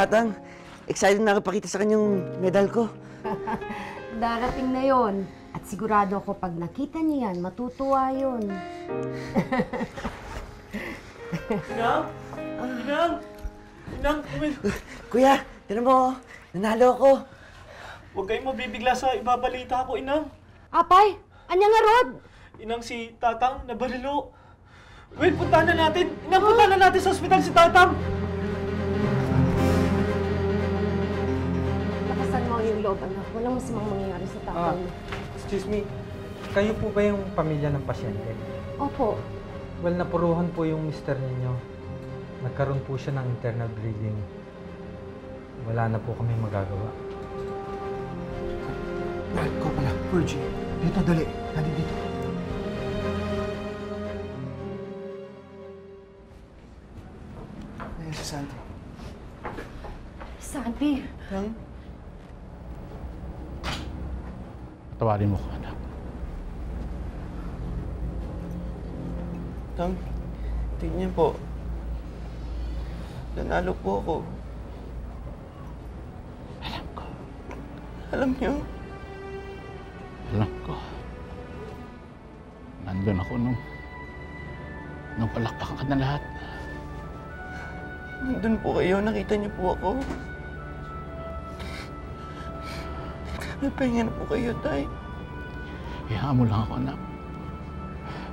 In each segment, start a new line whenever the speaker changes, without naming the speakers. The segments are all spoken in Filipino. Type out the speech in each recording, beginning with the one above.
Tatang, excited na ako pakita sa kanyang medal ko.
Darating na yon. At sigurado ako pag nakita niya yan, matutuwa yun.
Inang! Inang! Inang!
Kuya, tinan mo, nanalo ako.
Huwag kayong mabibigla sa ibabalita ko, Inang.
Apay, anya nga Rod?
Inang, si Tatang nabalilo. Well, puntahan na natin. Inang, puntahan na natin sa ospital si Tatang.
Lakasan mo yung loob, anak. Walang masamang mangyayari sa tatay mo.
Excuse me, kayo po ba yung pamilya ng pasyente?
Opo.
Well, napuruhan po yung mister ninyo. Nagkaroon po siya ng internal bleeding. Wala na po kami magagawa.
Well, ikaw pala, Virgie. Dito, dali. Dali dito. Ayan si Santi.
Santi.
Tang?
Patawarin mo ko, anak.
Tang, tingnan niyo po. Nanalo po ako.
Alam ko.
Alam niyo?
Alam ko. Nandun ako nung palakpakan ka na lahat.
Nandun po kayo, nakita niyo po ako. Nagpahinga na po kayo, Tay.
Hayaan mo lang ako, anak.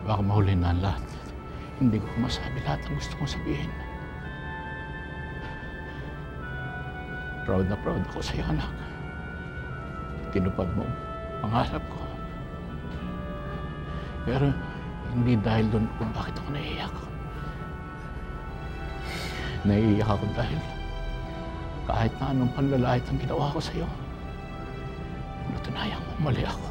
Baka mahuli na ang lahat. Hindi ko masabi lahat ang gusto kong sabihin. Proud na proud ako sa'yo, anak. Tinupad mo ang pangarap ko. Pero hindi dahil doon kung bakit ako naiiyak. Naiiyak ako dahil kahit na anong panlalait ang ginawa ko sa'yo, natunayan mo mali ako.